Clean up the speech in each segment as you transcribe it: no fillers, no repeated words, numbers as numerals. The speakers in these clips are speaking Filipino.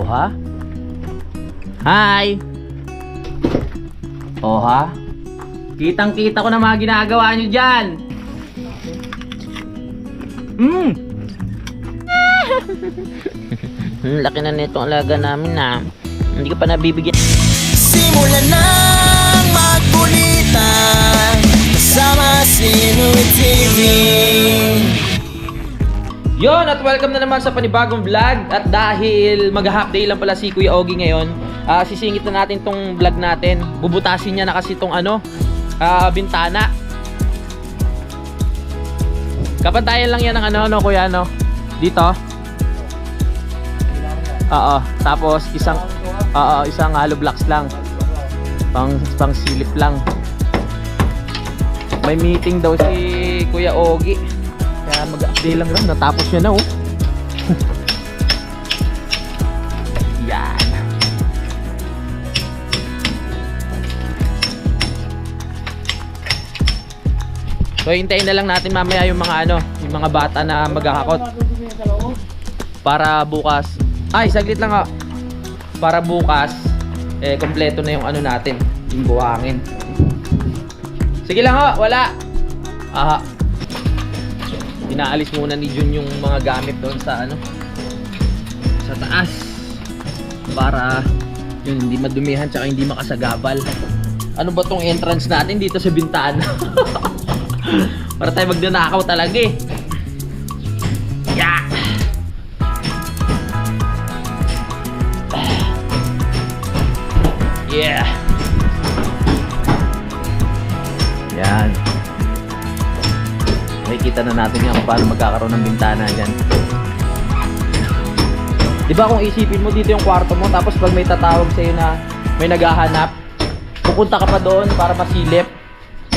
ha? Hi! Oh ha? Kitang-kita ko na mga ginagawa nyo dyan! Laki na nito ang alaga namin na. Hindi ka pa nabibigyan. Simulan ng magbulitan kasama si Nuy TV. Yon, at welcome na naman sa panibagong vlog. At dahil mag-half day lang pala si Kuya Ogie ngayon, sisingit na natin tong vlog natin. Bubutasin niya na kasi tong bintana. Kapantayan lang yan ng no Kuya, no? Dito. Oo, tapos isang hollow blocks lang. Pang silip lang. May meeting daw si Kuya Ogie. Kaya mag-update lang natapos niya na, oh. Yan. So hintayin na lang natin mamaya yung mga bata na magkakakot. Para bukas. Ay, saglit lang ha. Para bukas kompleto na yung natin, yung buhangin. Sige lang ho, wala. Inaalis muna ni Jun yung mga gamit doon sa sa taas para yun hindi madumihan tsaka hindi makasagabal. Ano ba tong entrance natin dito sa bintana? Para tayo magnanakaw talaga eh. Yeah. Yeah. Yan. Makikita na natin yan kung paano magkakaroon ng bintana dyan. Diba kung isipin mo dito yung kwarto mo, tapos pag may tatawag sa'yo na may naghahanap, pupunta ka pa doon para masilip.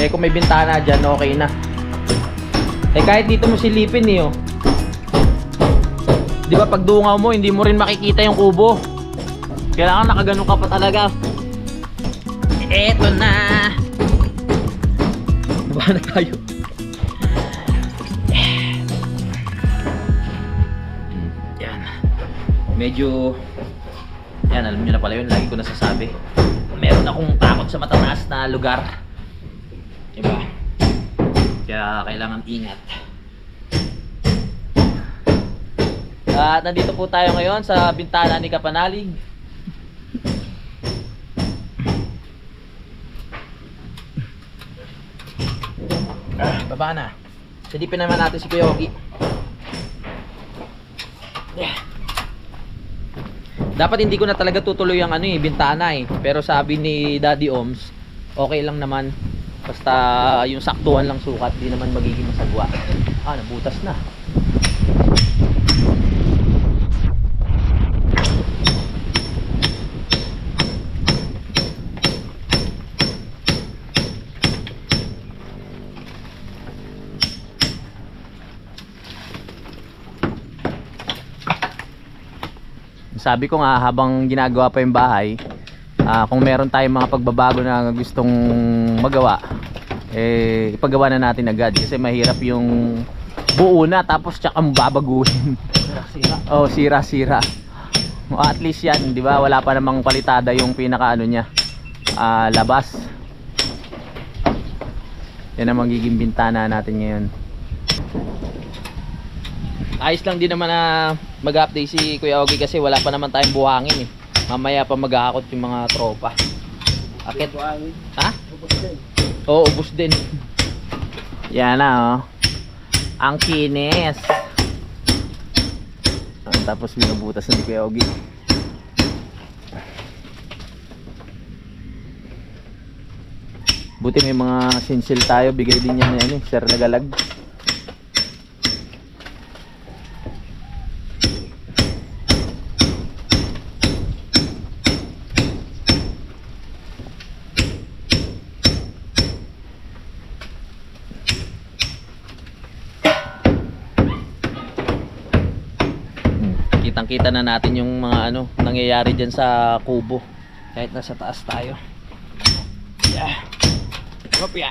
Kung may bintana dyan, okay na. Kahit dito mo silipin oh. Diba pag dungaw mo, hindi mo rin makikita yung kubo. Kailangan nakaganon ka pa talaga. Eto na. Baba na tayo. Yan. Medyo yan, alam nyo na pala yun. Lagi ko nasasabi. Meron akong takot sa matataas na lugar. Diba? Kaya kailangan ingat. At nandito po tayo ngayon sa bintana ni Kapanalig. Baba na. Silipin naman natin si Kuya Ogie. Yeah. Dapat hindi ko na talaga tutuloy ang bintana eh. Pero sabi ni Daddy Oms, okay lang naman. Basta yung saktuhan lang sukat, di naman magiging masagwa. Nabutas na. Sabi ko nga habang ginagawa pa yung bahay, kung meron tayong mga pagbabago na gustong magawa, ipagawa na natin agad kasi mahirap yung buo na tapos tsaka babaguhin. Sira-sira. At least yan, di ba? Wala pa namang palitada yung pinaka niya, labas. Yan ang magiging bintana natin ngayon. Ayos lang din naman na mag-update si Kuya Ogie kasi wala pa naman tayong buhangin eh. Mamaya pa mag-aakot yung mga tropa. Akit. Ha? Oo, ubos din. Yan na oh. Ang kinis. Tapos binubutas na ni Kuya Ogie. Buti may mga sinsil tayo. Bigay din yan na sir na galag. Kitang-kita na natin yung mga nangyayari dyan sa kubo kahit nasa taas tayo. Yeah. Kopya.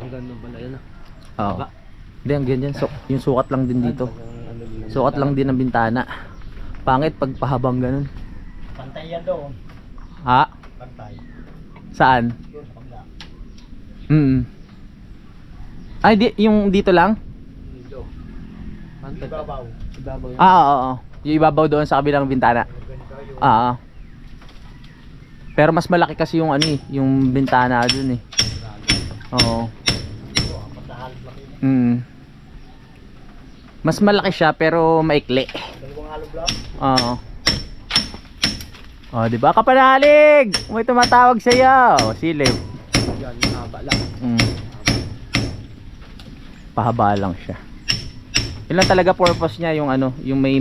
Ang ganun pala yun ah. Oo. Hindi, ang ganyan. So, yung sukat lang din dito. Sukat lang din ng bintana. Pangit pag pahabang ganun. Pantay yan doon. Ha? Pantay. Saan? Doon sa kabila. Ay, yung dito lang? Dito. Pantay. Ibabaw. Ibabaw yan. Oo. Yung ibabaw doon sa kabilang bintana. Pero mas malaki kasi yung ano eh, yung bintana doon eh. Oo. Mas malaki siya pero maikli. Dalawang hollow block. Oo. Oh, 'di ba? Kapanalig! May tumatawag sa iyo. Silip. Yan, mahaba lang. Pahaba lang siya. Yun lang talaga purpose niya, yung ano, yung may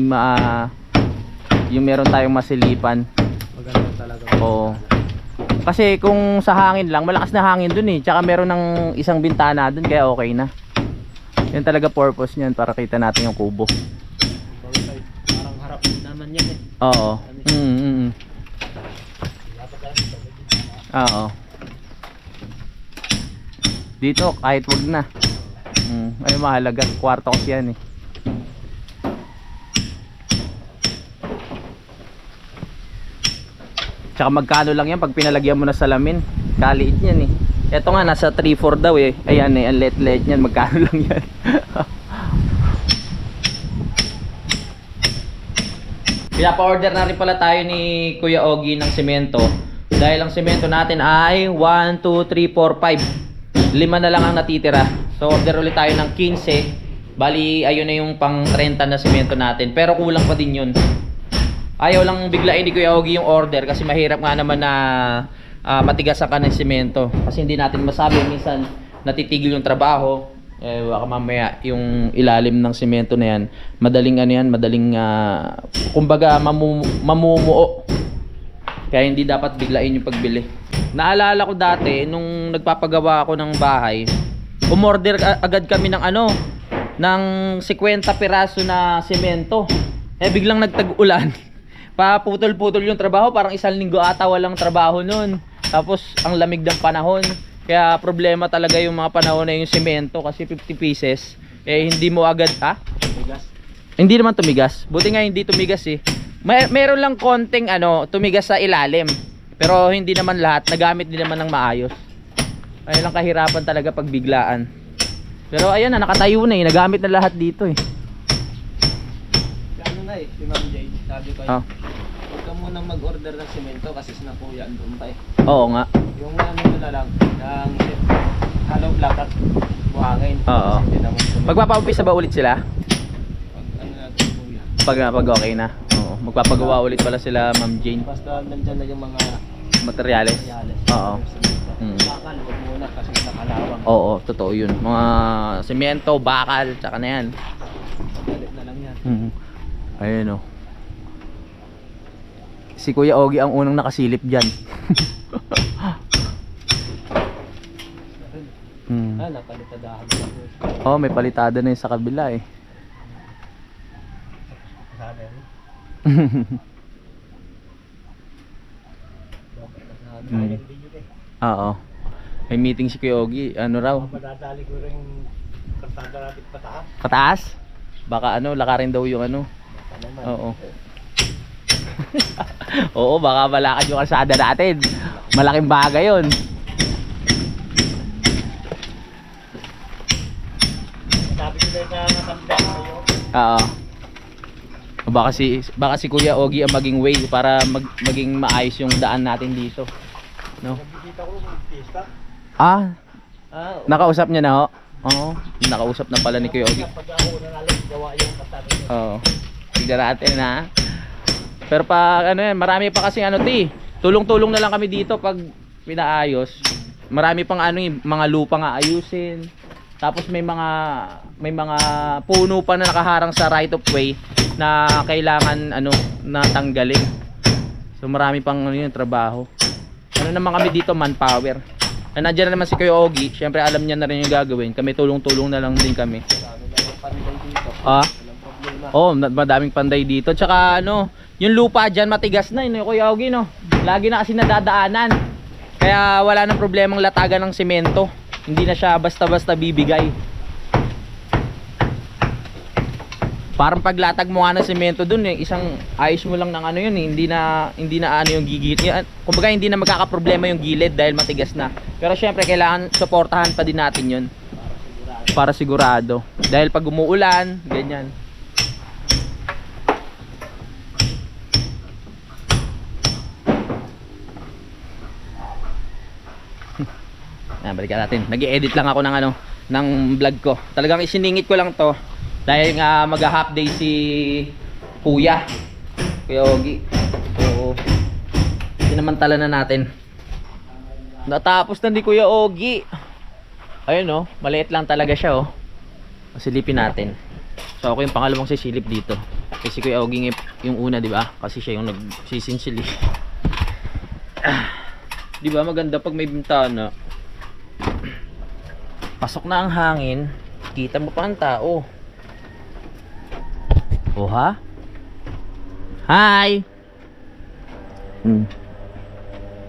yung meron tayong masilipan. Maganda talaga. Oo. Kasi kung sa hangin lang, malakas na hangin dun eh. Tsaka meron ng isang bintana dun, kaya okay na. Yan talaga purpose niyan, para kita natin yung kubo. Parang harap naman yan eh. Oo. Oo. Dito kahit wag na. Ay mahalaga, kwarto kasi yan eh. Tsaka magkano lang yan pag pinalagyan mo na salamin. Kaliit yan eh. Eto nga nasa 3-4 daw eh. Ayan eh, ang let yan. Magkano lang yan. Pinapa-order na rin pala tayo ni Kuya Ogie ng semento. Dahil ang semento natin ay 1, 2, 3, 4, 5. 5 na lang ang natitira. So order ulit tayo ng 15. Bali ayun na yung pang 30 na semento natin. Pero kulang pa din yun. Ayaw lang biglain ni Kuya Ogie yung order kasi mahirap nga naman na matigas ang kanang semento. Kasi hindi natin masabi, minsan natitigil yung trabaho. Baka mamaya yung ilalim ng semento na yan, madaling ano yan, madaling kumbaga mamumuo. Kaya hindi dapat biglain yung pagbili. Naalala ko dati nung nagpapagawa ako ng bahay, umorder agad kami ng ano, ng 50 piraso na semento. Biglang nagtag-ulan. Paputol-putol yung trabaho, parang 1 linggo ata walang trabaho nun. Tapos ang lamig ng panahon. Kaya problema talaga yung mga panahon na yung semento kasi 50 pieces. Hindi mo agad, Tumigas. Hindi naman tumigas. Buti nga hindi tumigas eh. Meron lang konting ano, tumigas sa ilalim. Pero hindi naman lahat, nagamit din naman ng maayos. Ayun lang kahirapan talaga pag biglaan. Pero ayan na, nakatayo na eh, nagamit na lahat dito eh. Ano na eh, si Ma'am Jade, sabi ko huwag ka munang mag-order ng semento kasi sinakuya doon pa eh. Oo nga. Yung ano na lang, ng hollow block at buhangin. Oo. Kasi hindi naman semento. Magpapaumpisa ba ulit sila? Pag ano natin kuya. Pag okay na. Oo. Magpapagawa ulit pala sila Ma'am Jane. Basta nandyan na yung mga Materyales. materials. Oo. Semento. Bakal, huwag muna kasi nakalawang. Oo, totoo yun. Mga semento, bakal, tsaka na yan. Galit na lang yan. Ayun o. Si Kuya Ogie ang unang nakasilip dyan. Napalitadahan. Oh, may palitada na yun sa kabila eh. Oo. May meeting si Kuya Ogie. Ano raw? Madadali ko rin kartada natin pataas. Pataas? Baka ano, lakarin daw yung ano. Oo. Oo, baka malakad yung kalsada natin. Malaking bagay yun. Sabi ko na nakakanda kayo. Oo. Baka si Kuya Ogie ang maging way para maging maayos yung daan natin dito. No? Nakikita ko ng pista. Nakausap niya na ho? Oo. Nakausap na pala ni Kuya Ogie. Pag ako nalang gawa yung kartada. Oo. Tignan natin ha. Pero pag ano yan, marami pa kasing ano ti. Tulong-tulong na lang kami dito pag pinaayos. Marami pang ano yung mga lupa nga ayusin. Tapos may mga puno pa na nakaharang sa right of way na kailangan ano na tanggalin. So marami pang ano yung trabaho. Ano naman kami dito, manpower. Nandiyan na naman si Kuya Ogie, syempre alam niya na rin yung gagawin. Kami tulong-tulong na lang din kami. Madaming panday dito. Tsaka ano, yung lupa dyan matigas na yun, Kuya Ogie, no? Lagi na kasi nadadaanan. Kaya wala nang problemang latagan ng semento. Hindi na siya basta-basta bibigay. Parang paglatag mo nga ng semento dun eh, isang ayos mo lang ng ano yun eh, hindi na ano yung gigilid. Kumbaga hindi na magkakaproblema yung gilid dahil matigas na. Pero syempre kailangan suportahan pa din natin yun. Para sigurado. Dahil pag umuulan, ganyan. Balikan natin. Nag-i-edit lang ako ng ano, ng vlog ko. Talagang isiningit ko lang to dahil nga mag-half day si Kuya Ogie. So sinamantala na natin. Natapos na ni Kuya Ogie. Ayun oh, maliit lang talaga siya oh. Silipin natin. So ako yung pangalawang sisilip dito. Kasi si Kuya Ogie yung una, di ba? Kasi siya yung nagsisinsili. Di ba maganda pag may bintana? Pasok na ang hangin, kita mo pa ang tao. Oh ha? Hi!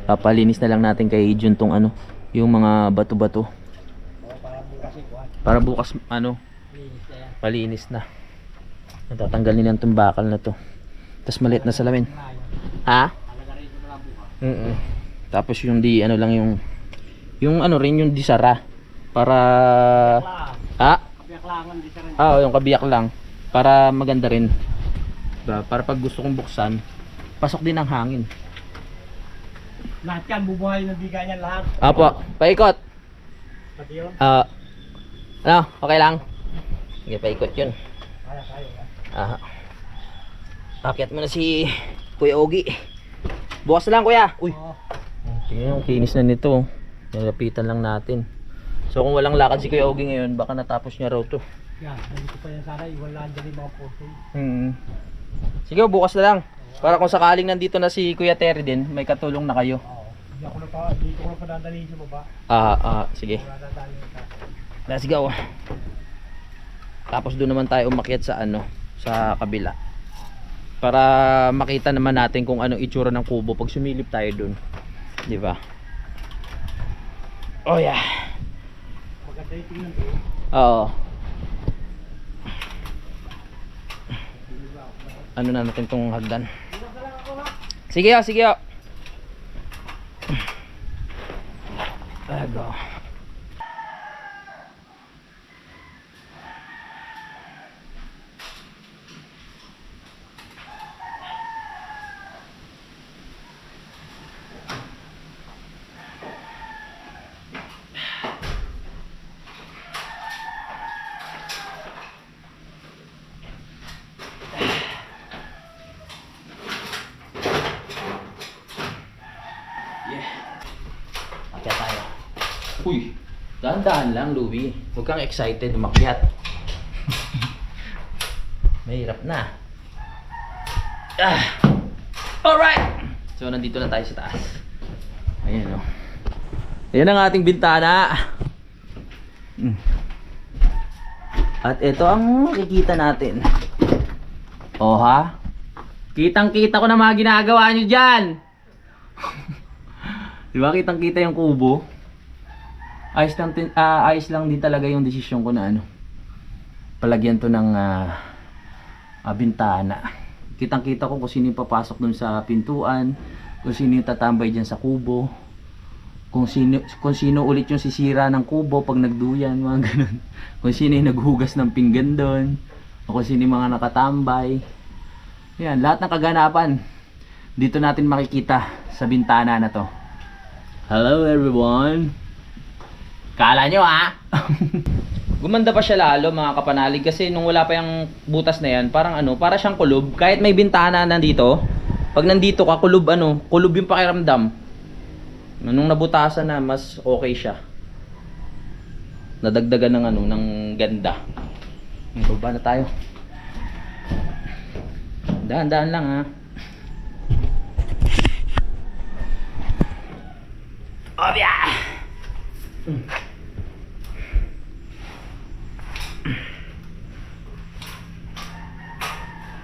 Papalinis na lang natin kay Jun tong ano, yung mga bato-bato. Para bukas ano, palinis na. Natatanggal nila itong bakal na to. Tapos maliit na salamin. Ha? Tapos yung di ano lang yung ano rin yung disara para yung kabiyak lang para maganda rin, diba? Para pag gusto kong buksan pasok din ang hangin. Lahat yan, bubuhay ng biga niyan lahat. Apo, paikot. Pati yun? Ano, okay lang? Sige, paikot yun. Kaya. Akyat mo na si Kuya Ogie. Bukas na lang Kuya. Uy, tingnan yung kinis na nito. Nilapitan lang natin. So kung walang lakad si Kuya Ogie ngayon, baka natapos niya raw to. Yan, nandito pa yan sana, wala dyan yung mga poste. Sige, bukas na lang. Para kung sakaling nandito na si Kuya Terry din, may katulong na kayo. Hindi ko na padadalhin yung baba. Sige. Let's go. Tapos doon naman tayo umakyat sa ano, sa kabila. Para makita naman natin kung anong itsura ng kubo pag sumilip tayo doon. Di ba? Oh yeah. Maganda yung tingnan doon. Oo. Ano na natin tong hagdan. Sige oh, sige oh. Go. Akyat tayo. Uy, dahan-dahan lang Louie. Huwag kang excited umakyat. Mahirap na. Alright! So nandito na tayo sa taas. Ayan o. Ayan ang ating bintana. At ito ang makikita natin. O ha? Kitang-kita ko na mga ginagawa nyo dyan. Diba kitang kita yung kubo? Ayos lang din talaga yung desisyon ko na ano, palagyan to ng bintana. Kitang kita ko kung sino yung papasok dun sa pintuan, kung sino yung tatambay dyan sa kubo, kung sino ulit yung sisira ng kubo pag nagduyan, mga ganun. Kung sino yung naghugas ng pinggan dun, o kung sino yung mga nakatambay. Yan, lahat ng kaganapan dito natin makikita sa bintana na to. Hello everyone. Kala nyo ha? Gumanda pa siya lalo mga kapanalig kasi nung wala pa yung butas na yan, parang ano, para siyang kulob. Kahit may bintana nandito, pag nandito ka kulob kulob yung pakiramdam. Nung nabutasan na, mas okay siya. Nadagdagan ng ano, ng ganda. Baba na tayo. Dahan-dahan lang ha. Oh yeah.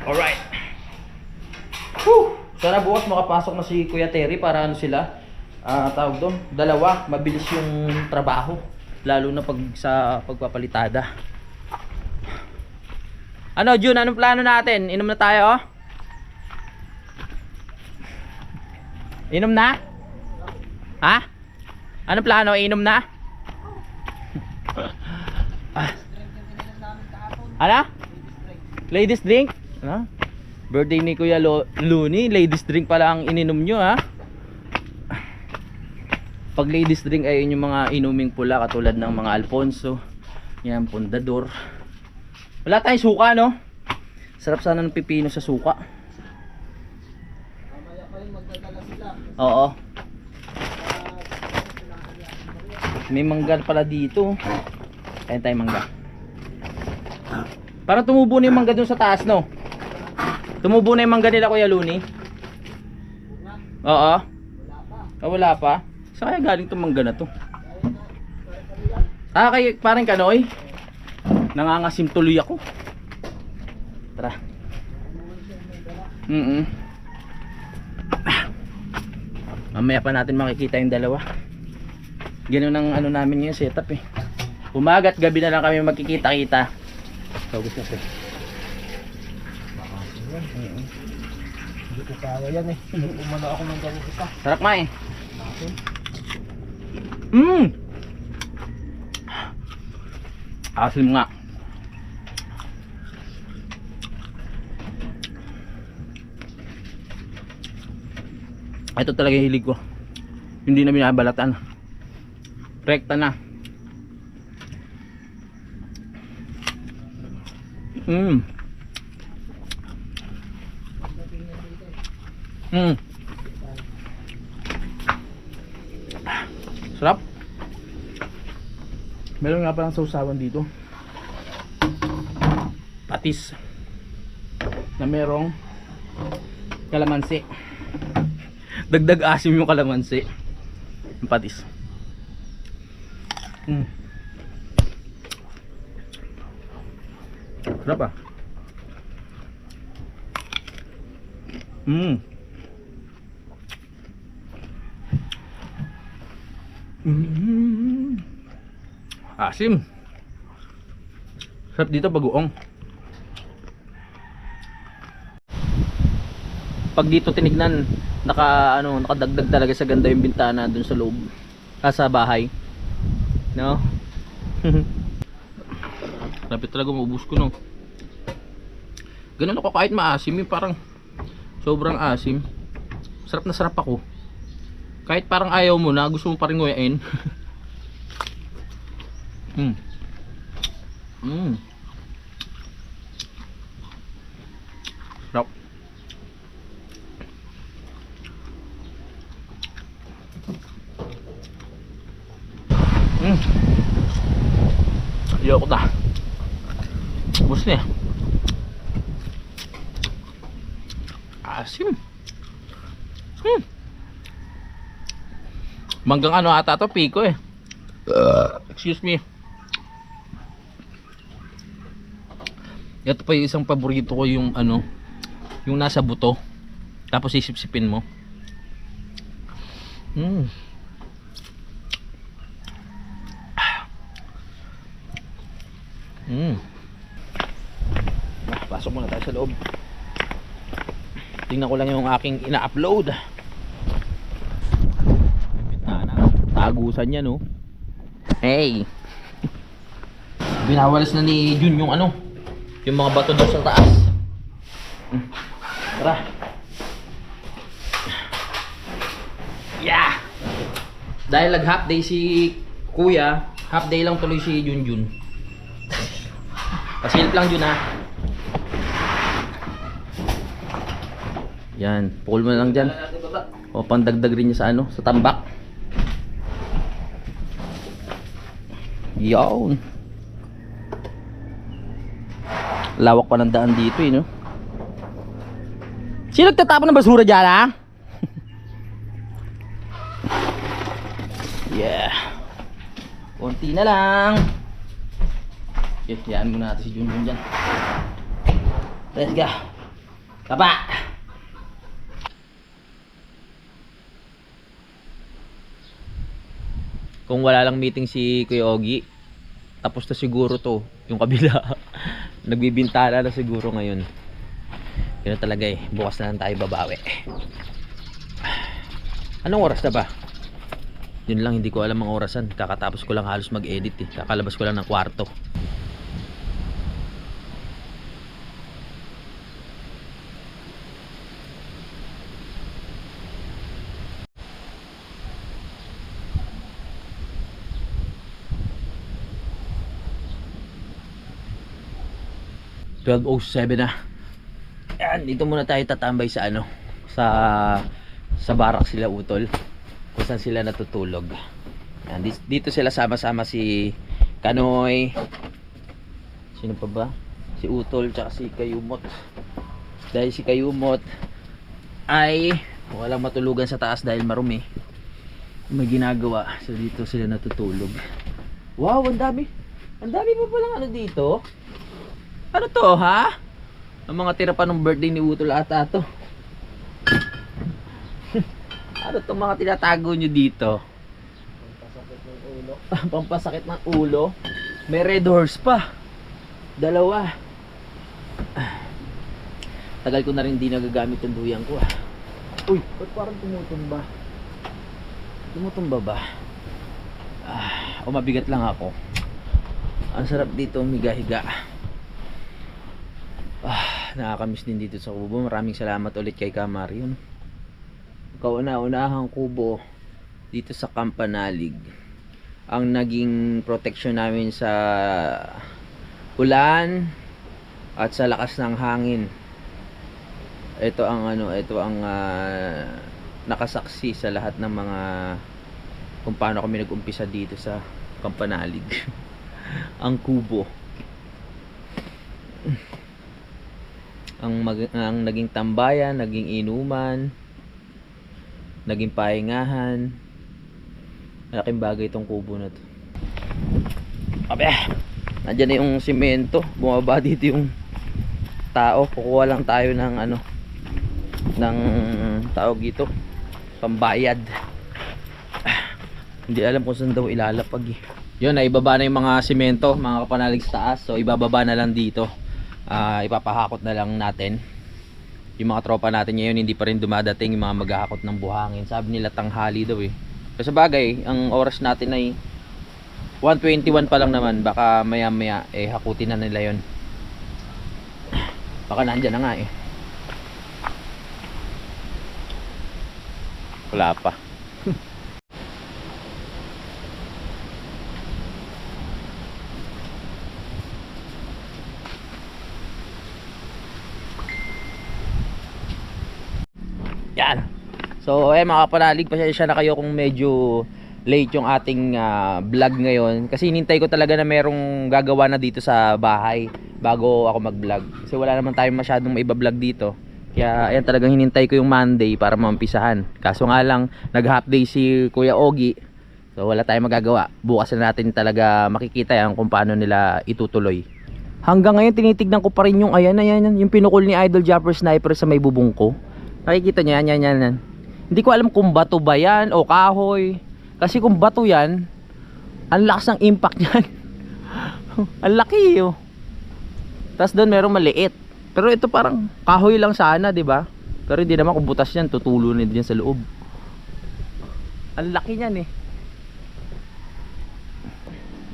Alright. Sana bukas makapasok na si Kuya Terry para ano sila, tawag doon, dalawa, mabilis yung trabaho. lalo na pag sa pagpapalitada. Ano Jun, anong plano natin? Inom na tayo? Inom na? Ha? Anong plano? Inom na? Ano? Ladies drink? Ano? Birthday ni Kuya Looney, ladies drink pala ang ininom nyo ha. Pag ladies drink ay yung mga inuming pula katulad ng mga Alfonso, yan, Pundador. Wala tayong suka no? Sarap sana ng pipino sa suka. Oo. May mangga pala dito. Ayan tayo mangga. Parang tumubo na yung mangga dun sa taas no? Tumubo na yung mangga nila Kuya Looney? Oo. Wala pa? Saan kaya galing itong mangga na to? Kay parang Kanoy. Nangangasim tuloy ako. Tara. Mamaya pa natin makikita yung dalawa. Ganun ang ano namin yung setup eh. Umaga at gabi na lang kami magkikita-kita. Sagus na siya. Hindi ko kaya yan eh. Umano ako ng gawin isa. Sarap nga eh. Asim nga. Ito talaga yung hilig ko. Hindi na binabalatan. Rekta na. Sarap. Meron nga palang sausawan dito. Patis. Na merong kalamansi. Dagdag asim yung kalamansi. Yung patis. Sarap ah. Asim. Sarap dito bagoong. Pag dito tinignan, nakadagdag talaga sa ganda yung bintana dun sa loob. Sa bahay. No? Rapid talaga maubos ko no. Ganun ako kahit maasim, yung parang sobrang asim. Sarap na sarap ako. Kahit parang ayaw mo na, gusto mo pa rin nguyain. Sarap. Ayoko na. Ubus na. Asim. Manggang ano ata to, piko eh. Excuse me. Ito pa yung isang paborito ko, yung ano, yung nasa buto. Tapos isip-sipin mo. Pasok muna tayo sa loob. Tingnan ko lang yung aking ina-upload. Tagusan niya no. Hey. Binawalis na ni Jun yung ano, yung mga bato doon sa taas. Tara. Yeah. Dahil nag half day si Kuya, half day lang tuloy si Jun. Pasilip lang Jun ha. Yan, pukul mo na lang dyan. O pandagdag rin niya sa ano, sa tambak. Yawn. Lawak pa ng daan dito eh no. Sino nagtatapon ng basura dyan ha? Yeah. Konti na lang. Okay, yan muna natin si Junjun dyan. Let's go. Kapa. Kung wala lang meeting si Kuya Ogie, tapos na siguro to, yung kabila. Nagbibintana na siguro ngayon. Yun na talaga eh, bukas na lang tayo babawi. Anong oras na ba? Yun lang, hindi ko alam ang orasan. Kakatapos ko lang halos mag-edit eh. Kakalabas ko lang ng kwarto. (12:07) na. Yan, dito muna tayo tatambay sa ano, sa barak sila Utol, kung saan sila natutulog. Yan, dito sila sama-sama si Kanoy, sino pa ba? Si Utol tsaka si Kayumot. Dahil si Kayumot ay walang matulugan sa taas dahil marumi, may ginagawa, so dito sila natutulog. Wow, ang dami pa palang ano dito. Ano to, ha? Ang mga tira pa ng birthday ni Utol ata to. Ano to mga tinatago nyo dito? Pampasakit ng ulo. Pampasakit ng ulo. May red horse pa. Dalawa. Tagal ko na rin di nagagamit yung duyang ko. Uy, ba't parang tumutumba? Tumutumba ba? O mabigat lang ako. Ang sarap dito umiga-higa. Nakakamiss din dito sa kubo. Maraming salamat ulit kay Kamarion. Kauna-unahang kubo dito sa Kampanalig. Ang naging protection namin sa ulan at sa lakas ng hangin. Ito ang nakasaksi sa lahat ng mga kung paano kami nag-umpisa dito sa Kampanalig. Ang kubo. Ang naging tambayan, naging inuman, naging pahingahan. Malaking bagay itong kubo na to. Abe, nandiyan na yung simento. Bumaba dito yung tao. Kukuha lang tayo ng ano, ng tawag dito, pambayad. Hindi alam kung saan daw ilalapag eh. Yun, naibaba na yung mga simento, mga kapanalig sa taas. So ibababa na lang dito. Ipapahakot na lang natin. Yung mga tropa natin ngayon hindi pa rin dumadating, yung mga maghahakot ng buhangin. Sabi nila tanghali daw eh. Kasi bagay, ang oras natin ay 1:21 pa lang naman. Baka maya maya eh hakutin na nila yon. Baka nandyan na nga eh. Wala pa. Yan. So mga kapanalig, pasensya na kayo kung medyo late yung ating vlog ngayon. Kasi hinintay ko talaga na merong gagawa na dito sa bahay bago ako mag-vlog. Kasi wala naman tayong masyadong maiba-vlog dito. Kaya ayan, talagang hinintay ko yung Monday para maumpisahan. Kaso nga lang, nag-half day si Kuya Ogie. So wala tayong magagawa. Bukas na natin talaga makikita yan kung paano nila itutuloy. Hanggang ngayon tinitignan ko pa rin yung ayan, yung pinukul ni Idol Japper Sniper sa may bubong ko. Nakikita niya, yan. Hindi ko alam kung bato ba yan o kahoy. Kasi kung bato yan, ang lakas ng impact yan. Ang laki oh. Tapos doon merong maliit. Pero ito parang kahoy lang sana, di ba? Pero hindi naman, kung butas yan, tutulo na din sa loob. Ang laki niyan eh.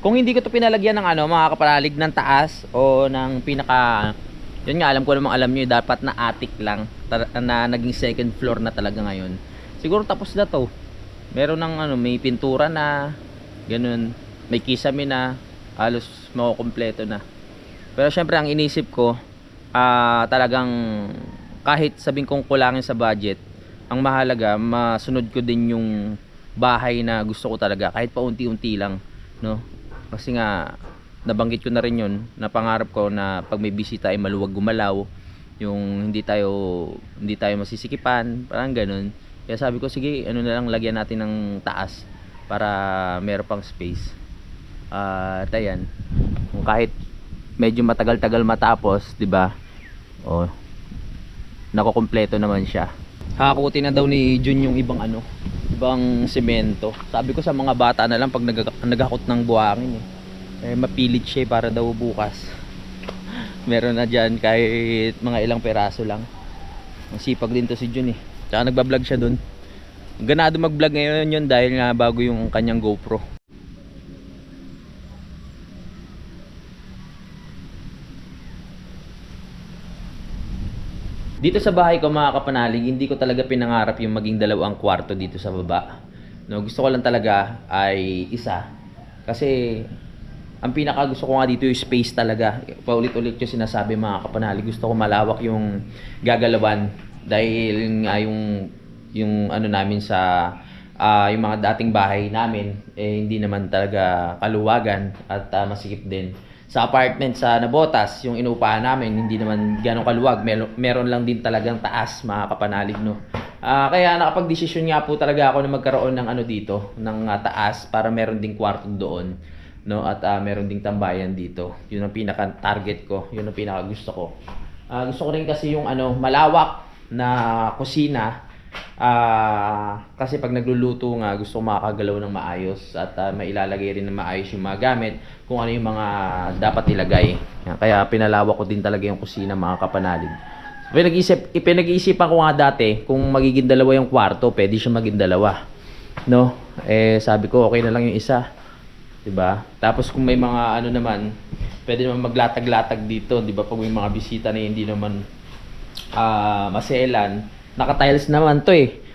Kung hindi ko to pinalagyan ng ano, mga kapanalig, ng taas o ng pinaka, yun nga, alam ko namang alam nyo, dapat na attic lang, na naging second floor na talaga ngayon. Siguro tapos na to. Meron ng ano, may pintura na, ganun, may kisame na, halos makukompleto na. Pero syempre ang inisip ko, talagang kahit sabing kong kulangin sa budget, ang mahalaga, masunod ko din yung bahay na gusto ko talaga, kahit pa unti-unti lang, no? Kasi nga nabanggit ko na rin yun, na pangarap ko na pag may bisita ay maluwag gumalaw, yung hindi tayo masisikipan, parang ganun. Kaya sabi ko, sige, ano na lang, lagyan natin ng taas para meron pang space. At ayan, kung kahit medyo matagal-tagal matapos, 'di ba? Oh. Nakokompleto naman siya. Hakutin na daw ni Jun yung ibang ibang semento. Sabi ko sa mga bata na lang pag nagakot ng buhangin mapilit siya para daw bukas. Meron na dyan kahit mga ilang peraso lang. Ang sipag din to si Jun Tsaka nagbablog siya dun. Ganado mag-vlog ngayon yun dahil nga bago yung kanyang GoPro. Dito sa bahay ko mga kapanalig, hindi ko talaga pinangarap yung maging dalawang kwarto dito sa baba. No, gusto ko lang talaga ay isa. Kasi ang pinaka gusto ko nga dito yung space talaga. Paulit-ulit yung sinasabi mga kapanalig, gusto ko malawak yung gagalawan dahil nga yung ano namin sa yung mga dating bahay namin hindi naman talaga kaluwagan at masikip din. Sa apartment sa Nabotas, yung inuupahan namin, hindi naman ganong kaluwag. Meron lang din talagang taas, mga kapanalig, no. Kaya nakapag-desisyon nga po talaga ako na magkaroon ng ano dito, ng taas para meron ding kwarto doon, no, at meron ding tambayan dito. Yun ang pinaka-target ko, yun ang pinaka-gusto ko. Gusto ko rin kasi yung ano, malawak na kusina. Kasi pag nagluluto nga gusto ko makakagalaw ng maayos at mailalagay rin ng maayos yung mga gamit kung ano yung mga dapat ilagay. Kaya pinalawak ko din talaga yung kusina mga kapanalig. Pinag-iisipan ko nga dati kung magiging dalawa yung kwarto, pwede siya maging dalawa, no? Sabi ko okay na lang yung isa, 'di ba? Tapos kung may mga ano naman, pwede naman maglatag-latag dito, 'di ba? Pag may mga bisita na hindi naman maselan, naka-tiles naman to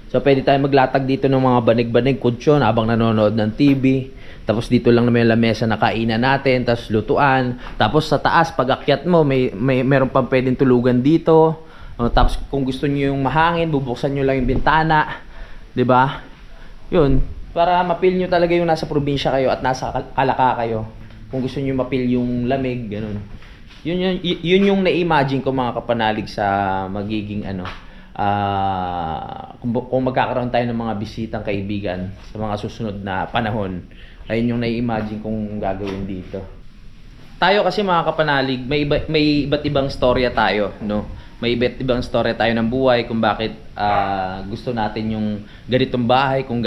So pwede tayo maglatag dito ng mga banig-banig, kutsyon habang nanonood ng TV. Tapos dito lang naman yung lamesa na kainan natin, tapos lutuan. Tapos sa taas, pag akyat mo, meron pang pwedeng tulugan dito. Tapos kung gusto niyo yung mahangin, bubuksan niyo lang yung bintana, 'di ba? 'Yun, para mapil niyo talaga yung nasa probinsya kayo at nasa Kalaka kayo. Kung gusto niyo mapil yung lamig, ganun. Yun yung na-imagine ko mga kapanalig sa magiging ano, kung magkakaroon tayo ng mga bisitang kaibigan sa mga susunod na panahon. Ayun yung na-imagine kong gagawin dito. Tayo kasi mga kapanalig, may iba't ibang storya tayo, no? May iba't ibang storya tayo ng buhay kung bakit gusto natin yung ganitong bahay, kung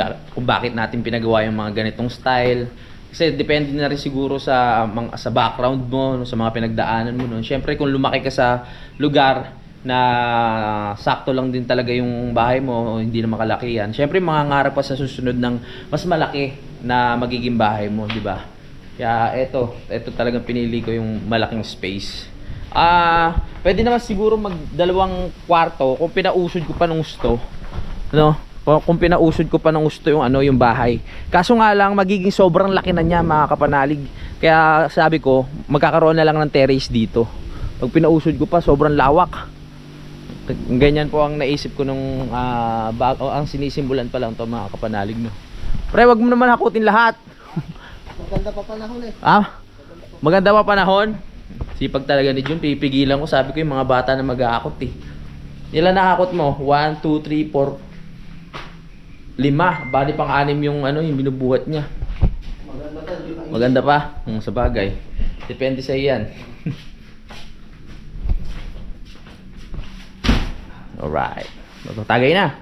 bakit natin pinagawa yung mga ganitong style. Kasi depende na rin siguro sa background mo, no, sa mga pinagdaanan mo, no. Syempre kung lumaki ka sa lugar na sakto lang din talaga yung bahay mo, hindi na makalakihan. Syempre mangangarap pa sa susunod ng mas malaki na magiging bahay mo, di ba? Kaya ito talagang pinili ko yung malaking space. Pwede naman siguro magdalawang kwarto kung pinausod ko pa ng gusto, no? Kung pinausod ko pa ng gusto yung ano, yung bahay. Kaso nga lang magiging sobrang laki na niya mga kapanalig. Kaya sabi ko, magkakaroon na lang ng terrace dito. Pag pinausod ko pa, sobrang lawak. Ganyan po ang naisip ko nung ang sinisimulan pa lang to mga kapanalig, no. Pre, wag mo naman hakutin lahat. Maganda pa panahon Maganda pa panahon. Sipag talaga ni Jun, pipigilan ko. Sabi ko yung mga bata na mag-aakot Ilan nakakot mo? 1, 2, 3, 4 5. Bali pang 6 yung ano, yung binubuhat niya. Maganda pa. Sa bagay. Depende sa iyan. Alright. Magtagay na.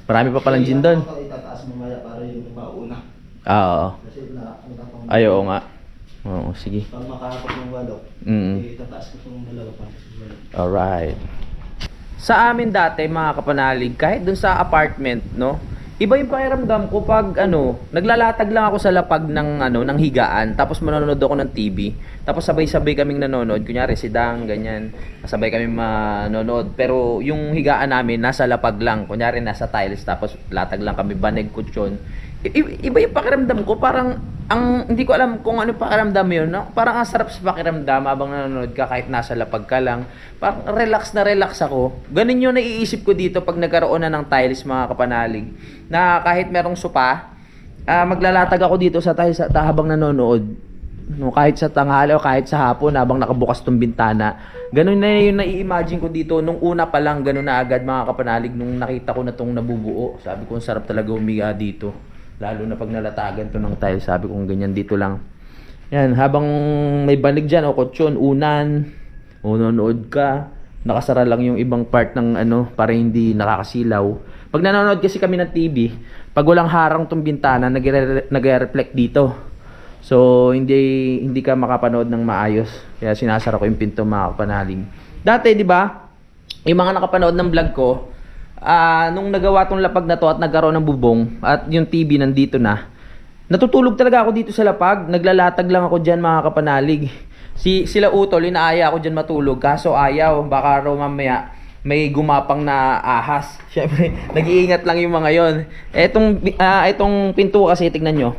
Marami pa palang gin doon. Itataas mo maya para yung mauna. Oo. Kasi Ay, oo nga. Oo, sige. pag makakapag ng walok, itataas ko itong dalawa pa. Alright. Sa amin dati mga kapanalig, kahit dun sa apartment, no, iba yung pakiramdam ko pag ano, naglalatag lang ako sa lapag ng ano, ng higaan, tapos manonood ako ng TV, tapos sabay-sabay kaming nanonood, kunyari si Dang, ganyan, sabay kaming manonood, pero yung higaan namin nasa lapag lang, kunyari nasa tiles, tapos latag lang kami, banig, kutsyon. Iba yung pakiramdam ko, parang hindi ko alam kung ano pakiramdam yun, no? Parang ang sarap sa pakiramdam habang nanonood ka kahit nasa lapag ka lang. Parang relax na relax ako. Ganun yung naiisip ko dito pag nagkaroon na ng tiles mga kapanalig. Na kahit merong sopa, maglalatag ako dito sa tiles habang nanonood. No, kahit sa tanghali o kahit sa hapon habang nakabukas tong bintana. Ganun na yung nai-imagine ko dito. Nung una pa lang, ganun na agad mga kapanalig nung nakita ko na tong nabubuo. Sabi ko, ang sarap talaga umiga dito. Lalo na pag nalatagan to ng tile, sabi kong ganyan dito lang. Yan, habang may banig dyan o kutsyon, unan, o nanonood ka, nakasara lang yung ibang part ng ano, para hindi nakakasilaw. Pag nanonood kasi kami ng TV, pag walang harang tong bintana, nagre-reflect dito. So hindi ka makapanood ng maayos. Kaya sinasara ko yung pinto, mga kapanalig. Dati, di ba, yung mga nakapanood ng vlog ko, nung nagawa tong lapag na to at nagkaroon ng bubong at yung TV nandito na, natutulog talaga ako dito sa lapag. Naglalatag lang ako dyan, mga kapanalig. Sila utol, inaaya ako dyan matulog. Kaso ayaw, baka raw mamaya may gumapang na ahas. Syempre, nag-iingat lang yung mga yon. Etong pinto kasi, tignan nyo,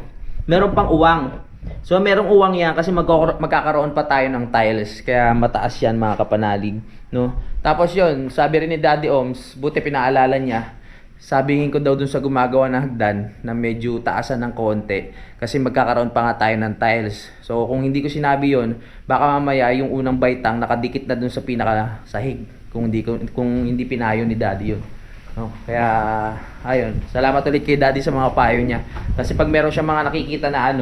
meron pang uwang. So merong uwang yan kasi magkakaroon pa tayo ng tiles. Kaya mataas yan, mga kapanalig, no? Tapos yon, sabi rin ni Daddy Oms, buti pinaalala niya, sabihin ko daw dun sa gumagawa ng hagdan na medyo taasan ng konti kasi magkakaroon pa nga tayo ng tiles. So kung hindi ko sinabi yon, baka mamaya yung unang baitang nakadikit na dun sa pinaka sahig kung hindi pinayo ni Daddy yun. No? Kaya ayun, salamat ulit kay Daddy sa mga payo niya. Kasi pag meron siya mga nakikita na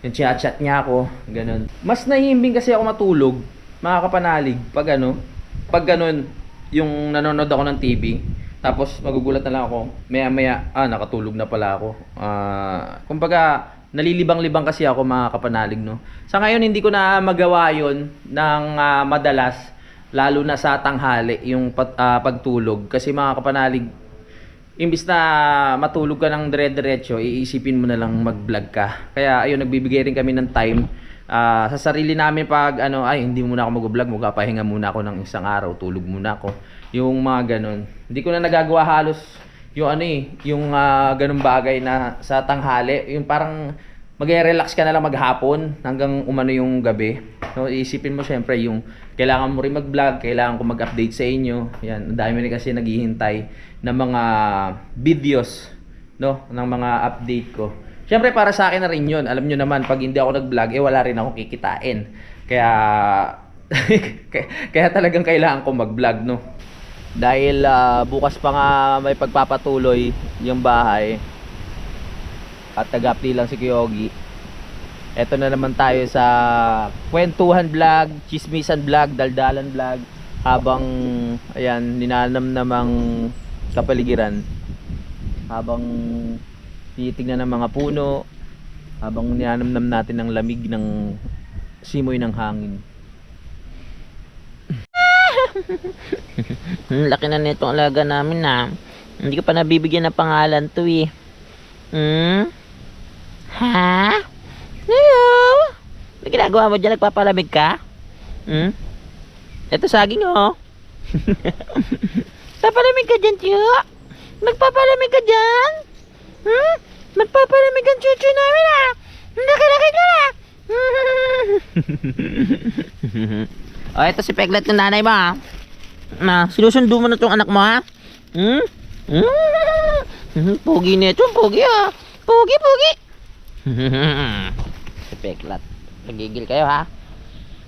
yung chat niya ako, ganun. Mas nahihimbing kasi ako matulog, mga kapanalig, pag ganun, yung nanonood ako ng TV, tapos magugulat na lang ako, maya nakatulog na pala ako. Kumbaga, nalilibang-libang kasi ako, mga kapanalig, no. Sa ngayon, hindi ko na magawa yon ng madalas, lalo na sa tanghali, yung pagtulog. Kasi, mga kapanalig, imbis na matulog ka ng dire-diretso, iisipin mo na lang mag-vlog ka. Kaya ayun, nagbibigay rin kami ng time sa sarili namin pag hindi muna ako mag-vlog, magpapahinga muna ako ng isang araw, tulog muna ako. Yung mga ganun. Hindi ko na nagagawa halos yung yung ganung bagay na sa tanghali, yung parang mag-relax ka na lang maghapon hanggang umano yung gabi. So iisipin mo syempre yung kailangan mo rin mag-vlog, kailangan ko mag-update sa inyo. Yan, ang dami rin kasi naghihintay ng mga videos, no, ng mga update ko. Syempre para sa akin na rin 'yun. Alam niyo naman pag hindi ako nag-vlog, wala rin akong kikitain. Kaya kaya talagang kailangan ko mag-vlog, no. Dahil bukas pa nga may pagpapatuloy yung bahay. At nag-update lang si Kuyogi. Eto na naman tayo sa kwentuhan vlog, chismisan vlog, daldalan vlog, habang ayan, ninanamnamang kapaligiran, habang tinitignan ng mga puno, habang ninanamnam natin ng lamig ng simoy ng hangin. Laki na nitong alaga namin na. Hindi ko pa nabibigyan ng pangalan to eh. Ha? Hello? Ano ginagawa mo dyan? Nagpapalamig ka? Ito saging oh. Papalamig ka dyan, tiyo? Magpapalamig ka dyan? Magpapalamig ang chuchu namin ah. Laki-laki ka na. Oh, ito si Peglet ng nanay mo ah. Sinusundo mo na tong anak mo ha? Pogi nito, pogi ah. Pogi. Si Peglet. Nagigil kayo ha?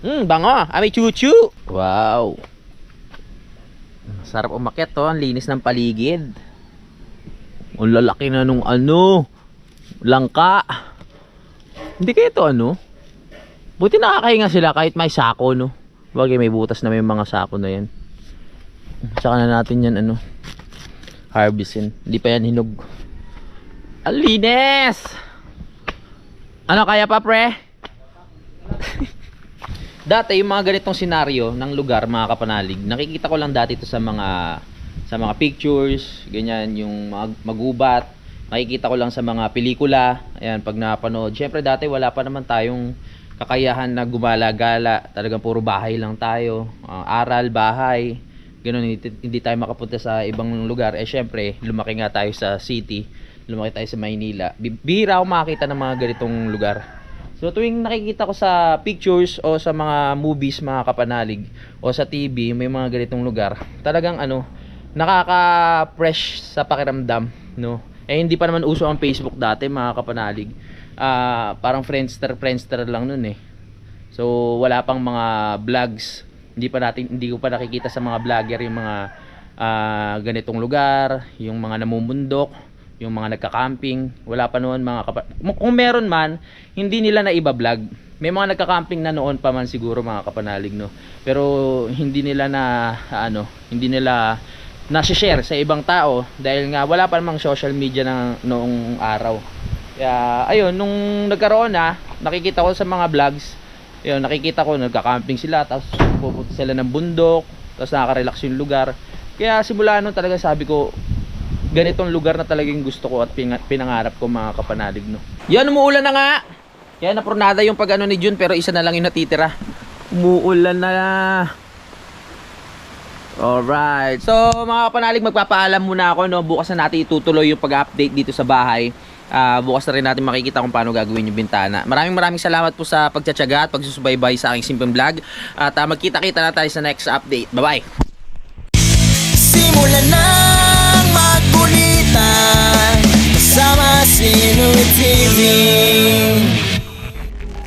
Bango. May chuchu. Wow. Sarap umakyat to. Ang linis ng paligid. Ang lalaki na nung langka. Hindi kayo ito buti nakakahinga sila kahit may sako no. Bagay may butas na may mga sako na yan. Saka na natin yan harvestin. Hindi pa yan hinog. Ang linis. Ano kaya pa pre? Dati yung mga ganitong senaryo ng lugar, mga kapanalig, nakikita ko lang dati ito sa mga pictures, ganyan, yung magubat. Nakikita ko lang sa mga pelikula. Ayan, pag napanood. Syempre dati wala pa naman tayong kakayahan na gumala-gala. Talagang puro bahay lang tayo. Aral, bahay. Ganun, hindi tayo makapunta sa ibang lugar. Syempre, lumaki nga tayo sa city. Lumaki tayo sa Maynila. Bihira ako makakita ng mga ganitong lugar. So tuwing nakikita ko sa pictures o sa mga movies, mga kapanalig, o sa TV, may mga ganitong lugar, talagang nakaka-fresh sa pakiramdam, no? Hindi pa naman uso ang Facebook dati, mga kapanalig. Parang Friendster lang nun eh. So wala pang mga vlogs. Hindi ko pa nakikita sa mga vlogger yung mga ganitong lugar, yung mga namumundok, yung mga nagka-camping. Wala pa noon, mga kung meron man, hindi nila na iba-vlog. May mga nagka-camping na noon pa man siguro, mga kapanalig, no. Pero hindi nila nasi-share sa ibang tao dahil nga wala pa namang social media na noong araw. Kaya ayun, nung nagkaroon na, nakikita ko sa mga vlogs, ayun, nakikita ko nagka-camping sila, tapos pupunta sila ng bundok, tapos nakaka-relax yung lugar. Kaya simula nun talaga sabi ko, ganitong lugar na talagang gusto ko at pinangarap ko mga kapanalig, no. Yan, umuulan na nga. Kaya napurnada yung pag-ano ni Jun, pero isa na lang yung natitira. Umuulan na. Alright. So mga kapanalig, magpapaalam muna ako, no. Bukas na natin itutuloy yung pag-update dito sa bahay. Bukas na rin natin makikita kung paano gagawin yung bintana. Maraming salamat po sa pagtsatsaga at pagsusubaybay sa aking simpleng vlog. At magkita-kita na tayo sa next update. Bye-bye! Simulan ng magkulitan kasama si Inuit TV.